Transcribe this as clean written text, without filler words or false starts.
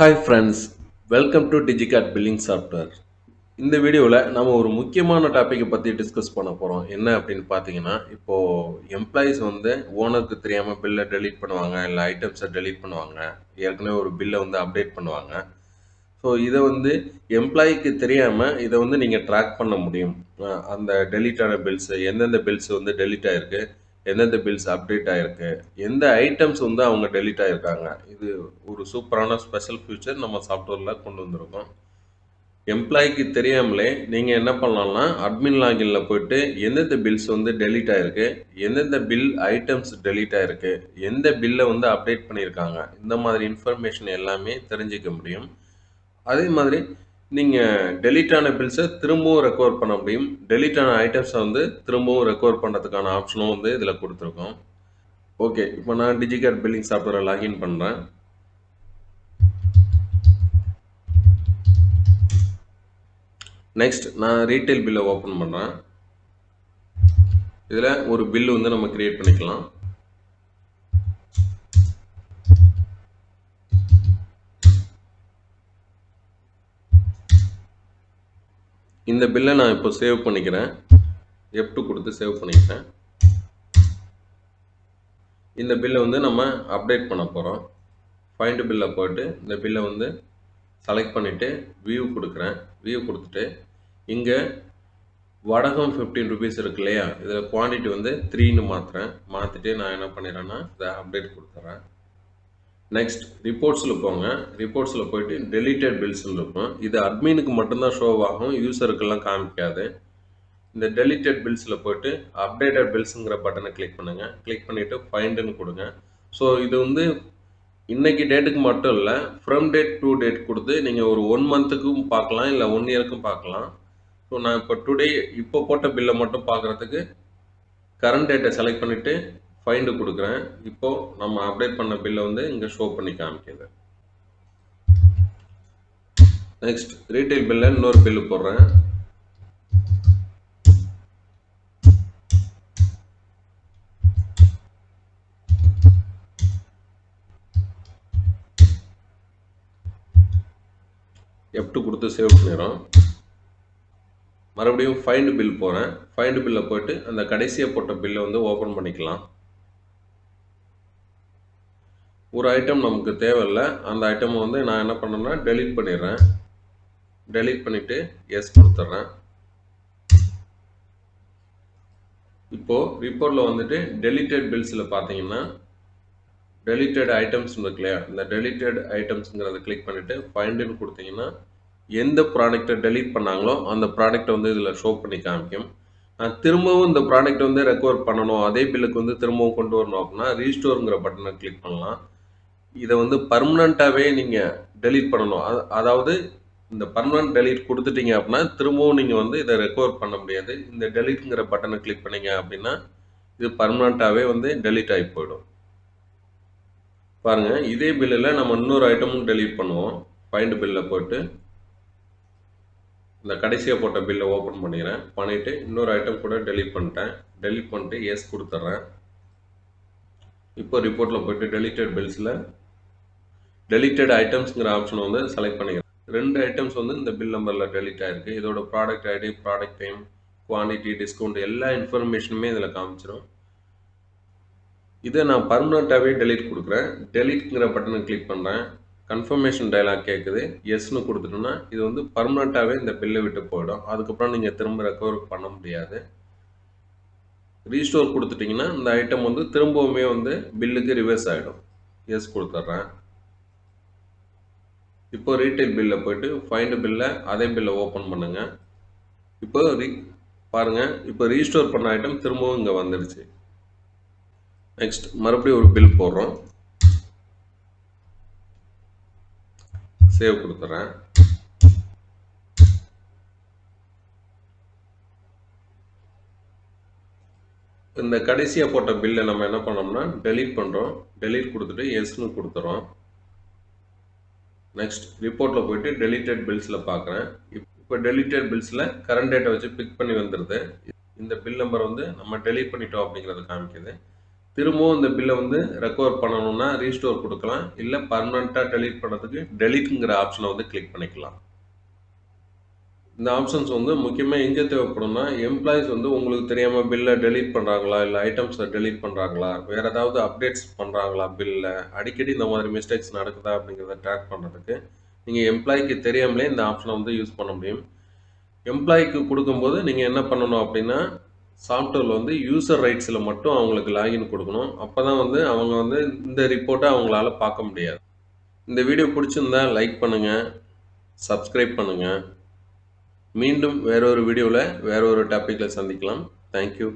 Hi friends, welcome to டிஜிகாட் billing software. இந்த வீடியோவில் நம்ம ஒரு முக்கியமான டாப்பிக்கை பற்றி டிஸ்கஸ் பண்ண போகிறோம். என்ன அப்படின்னு பார்த்தீங்கன்னா, இப்போது எம்ப்ளாயீஸ் வந்து ஓனருக்கு தெரியாமல் பில்லை டெலீட் பண்ணுவாங்க, இல்லை ஐட்டம்ஸை டெலீட் பண்ணுவாங்க, ஏற்கனவே ஒரு பில்லை வந்து அப்டேட் பண்ணுவாங்க. ஸோ இதை வந்து எம்ப்ளாயிக்கு தெரியாமல் இதை வந்து நீங்கள் ட்ராக் பண்ண முடியும். அந்த டெலீட் ஆன பில்ஸு, எந்தெந்த பில்ஸ் வந்து டெலீட் ஆகிருக்கு, எந்தெந்த பில்ஸ் அப்டேட் ஆகிருக்கு, எந்த ஐட்டம்ஸ் வந்து அவங்க டெலீட் ஆகிருக்காங்க. இது ஒரு சூப்பரான ஸ்பெஷல் ஃபியூச்சர் நம்ம சாஃப்ட்வேரில் கொண்டு வந்திருக்கோம். எம்ப்ளாய்க்கு தெரியாமலே நீங்கள் என்ன பண்ணலாம்னா, அட்மின் லாகின்ல போயிட்டு எந்தெந்த பில்ஸ் வந்து டெலீட் ஆகிருக்கு, எந்தெந்த பில் ஐட்டம்ஸ் டெலீட் ஆகிருக்கு, எந்த பில்லை வந்து அப்டேட் பண்ணியிருக்காங்க, இந்த மாதிரி இன்ஃபர்மேஷன் எல்லாமே தெரிஞ்சிக்க முடியும். அதே மாதிரி நீங்கள் டெலீட் ஆன பில்ஸை திரும்பவும் ரெக்கவர் பண்ண முடியும். டெலீட் ஆன ஐட்டம்ஸை வந்து திரும்பவும் ரெக்கவர் பண்ணுறதுக்கான ஆப்ஷனும் வந்து இதில் கொடுத்துருக்கோம். ஓகே, இப்போ நான் டிஜிகாட் பில்லிங் சாஃப்ட்வேரை லாகின் பண்ணுறேன். நெக்ஸ்ட் நான் ரீட்டைல் பில்லை ஓப்பன் பண்ணுறேன். இதில் ஒரு பில் வந்து நம்ம கிரியேட் பண்ணிக்கலாம். இந்த பில்லை நான் இப்போ சேவ் பண்ணிக்கிறேன். F2 கொடுத்து சேவ் பண்ணிக்கிறேன். இந்த பில்லை வந்து நம்ம அப்டேட் பண்ண போகிறோம். ஃபைண்ட் பில்லை போய்ட்டு இந்த பில்லை வந்து செலக்ட் பண்ணிவிட்டு வியூ கொடுக்குறேன். வியூ கொடுத்துட்டு இங்கே வடகம் 15 ருபீஸ் இருக்கு இல்லையா, இதில் குவான்டிட்டி வந்து 3ன்னு மாற்றிட்டு நான் என்ன பண்ணிடுறேன்னா இதை அப்டேட் கொடுத்துட்றேன். நெக்ஸ்ட் ரிப்போர்ட்ஸில் போங்க. ரிப்போர்ட்ஸில் போயிட்டு டெலீட்டட் பில்ஸ்ன்னு இருக்கும். இது அட்மினுக்கு மட்டும்தான் ஷோ ஆகும், யூசருக்கெல்லாம் காமிக்காது. இந்த டெலீட்டட் பில்ஸில் போய்ட்டு அப்டேட்டட் பில்ஸுங்கிற பட்டனை கிளிக் பண்ணுங்கள். கிளிக் பண்ணிவிட்டு ஃபைண்டுன்னு கொடுங்க. ஸோ இது வந்து இன்றைக்கி டேட்டுக்கு மட்டும் இல்லை, ஃப்ரம் டேட் டு டேட் கொடுத்து நீங்கள் ஒரு 1 மந்த்துக்கும் பார்க்கலாம், இல்லை 1 இயருக்கும் பார்க்கலாம். ஸோ நான் இப்போ டுடே இப்போ போட்ட பில்லை மட்டும் பார்க்குறதுக்கு கரண்ட் டேட்டை செலக்ட் பண்ணிவிட்டு ஃபைண்டு கொடுக்குறேன். இப்போது நம்ம அப்டேட் பண்ண பில்லை வந்து இங்கே ஷோ பண்ணி காமிக்குது. நெக்ஸ்ட் ரீட்டைல் பில்லை இன்னொரு பில்லு போடுறேன். F2 கொடுத்து சேவ் பண்ணிடுறோம். மறுபடியும் ஃபைண்ட் பில் போகிறேன். ஃபைண்ட் பில்லை போய்ட்டு அந்த கடைசியாக போட்ட பில்லை வந்து ஓப்பன் பண்ணிக்கலாம். ஒரு ஐட்டம் நமக்கு தேவையில்லை, அந்த ஐட்டம் வந்து நான் என்ன பண்ணேன்னா டெலீட் பண்ணிடுறேன். டெலீட் பண்ணிவிட்டு எஸ் கொடுத்துட்றேன். இப்போது ரிப்போர்ட்டில் வந்துட்டு டெலீட்டட் பில்ஸில் பார்த்தீங்கன்னா டெலீட்டட் ஐட்டம்ஸ் இருக்கு இல்லையா, இந்த டெலீட்டட் ஐட்டம்ஸுங்கிறத கிளிக் பண்ணிவிட்டு ஃபைண்டுன்னு கொடுத்தீங்கன்னா எந்த ப்ராடக்டை டெலீட் பண்ணாங்களோ அந்த ப்ராடக்டை வந்து இதில் ஷோ பண்ணி காமிக்கும். திரும்பவும் இந்த ப்ராடக்ட் வந்து ரெக்கவர் பண்ணணும், அதே பில்லுக்கு வந்து திரும்பவும் கொண்டு வரணும் அப்படின்னா ரீஸ்டோருங்கிற பட்டனை கிளிக் பண்ணலாம். இதை வந்து பர்மனண்ட்டாகவே நீங்கள் டெலீட் பண்ணணும். அதாவது இந்த பர்மனன்ட் டெலீட் கொடுத்துட்டீங்க அப்படின்னா திரும்பவும் நீங்கள் வந்து இதை ரெக்கவர் பண்ண முடியாது. இந்த டெலீட்டுங்கிற பட்டனை கிளிக் பண்ணீங்க அப்படின்னா இது பர்மனண்ட்டாகவே வந்து டெலீட் ஆகி போயிடும். பாருங்கள், இதே பில்லில் நம்ம இன்னொரு ஐட்டமும் டெலீட் பண்ணுவோம். ஃபைண்ட் பில்லில் போய்ட்டு இந்த கடைசியாக போட்ட பில்லை ஓப்பன் பண்ணிவிட்டு இன்னொரு ஐட்டம் கூட டெலீட் பண்ணிட்டேன். டெலீட் பண்ணிட்டு எஸ் கொடுத்துட்றேன். இப்போ ரிப்போர்ட்டில் போய்ட்டு டெலீட்டட் பில்ஸில் டெலீட்டட் ஐட்டம்ஸுங்கிற ஆப்ஷனை வந்து செலக்ட் பண்ணிக்கிறேன். 2 ஐட்டம்ஸ் வந்து இந்த பில் நம்பரில் டெலீட் ஆகிருக்கு. இதோட product ID, product time, quantity, discount எல்லா இன்ஃபர்மேஷனுமே இதில் காமிச்சிடும். இதை நான் பர்மனண்ட்டாகவே டெலீட் கொடுக்குறேன். டெலீட்ங்கிற பட்டனை கிளிக் பண்ணுறேன். கன்ஃபர்மேஷன் டயலாக் கேட்குது. எஸ்ன்னு கொடுத்துட்டோன்னா இது வந்து பர்மனண்ட்டாகவே இந்த பில்லை விட்டு போயிடும். அதுக்கப்புறம் நீங்கள் திரும்ப ரெக்கவர் பண்ண முடியாது. ரீஸ்டோர் கொடுத்துட்டிங்கன்னா இந்த ஐட்டம் வந்து திரும்பவுமே வந்து பில்லுக்கு ரிவர்ஸ் ஆகிடும். எஸ் கொடுத்துட்றேன். இப்போ ரீட்டைல் பில்லில் போய்ட்டு ஃபைண்ட் பில்லை அதே பில்லை ஓப்பன் பண்ணுங்கள். இப்போ பாருங்கள், இப்போ ரீஸ்டோர் பண்ண ஐட்டம் திரும்பவும் இங்கே வந்துடுச்சு. நெக்ஸ்ட் மறுபடியும் ஒரு பில் போடுறோம். சேவ் கொடுத்துட்றேன். இந்த கடைசியாக போட்ட பில்லை நம்ம என்ன பண்ணோம்னா டெலீட் பண்ணுறோம். டெலீட் கொடுத்துட்டு எஸ்ன்னு கொடுத்துறோம். நெக்ஸ்ட் ரிப்போர்ட்டில் போய்ட்டு டெலீட்டட் பில்ஸில் பார்க்குறேன். இப்போ டெலீட்டட் பில்ஸில் கரண்ட் டேட்டை வச்சு பிக் பண்ணி வந்துடுது. இந்த பில் நம்பர் வந்து நம்ம டெலீட் பண்ணிட்டோம் அப்படிங்கிறத காமிக்குது. திரும்பவும் இந்த பில்லை வந்து ரெக்கவர் பண்ணணும்னா ரீஸ்டோர் கொடுக்கலாம், இல்லை பர்மனெண்ட்டாக டெலீட் பண்ணுறதுக்கு டெலீட்டுங்கிற ஆப்ஷனை வந்து கிளிக் பண்ணிக்கலாம். இந்த ஆப்ஷன்ஸ் வந்து முக்கியமாக எங்கே தேவைப்படும்னா, எம்ப்ளாயீஸ் வந்து உங்களுக்கு தெரியாமல் பில்லை டெலீட் பண்ணுறாங்களா, இல்லை ஐட்டம்ஸை டெலீட் பண்ணுறாங்களா, வேறு ஏதாவது அப்டேட்ஸ் பண்ணுறாங்களா பில்லில், அடிக்கடி இந்த மாதிரி மிஸ்டேக்ஸ் நடக்குதா அப்படிங்கிறத ட்ராக் பண்ணுறதுக்கு நீங்கள் எம்ப்ளாய்க்கு தெரியாமலே இந்த ஆப்ஷனை வந்து யூஸ் பண்ண முடியும். எம்ப்ளாய்க்கு கொடுக்கும்போது நீங்கள் என்ன பண்ணணும் அப்படின்னா, சாஃப்ட்வேரில் வந்து யூசர் ரைட்ஸில் மட்டும் அவங்களுக்கு லாகின் கொடுக்கணும். அப்போ தான் வந்து அவங்க வந்து இந்த ரிப்போர்ட்டை அவங்களால பார்க்க முடியாது. இந்த வீடியோ பிடிச்சிருந்தா லைக் பண்ணுங்கள், சப்ஸ்கிரைப் பண்ணுங்கள். மீண்டும் வேறொரு வீடியோவில் வேற ஒரு டாப்பிக்கில் சந்திக்கலாம். தேங்க்யூ.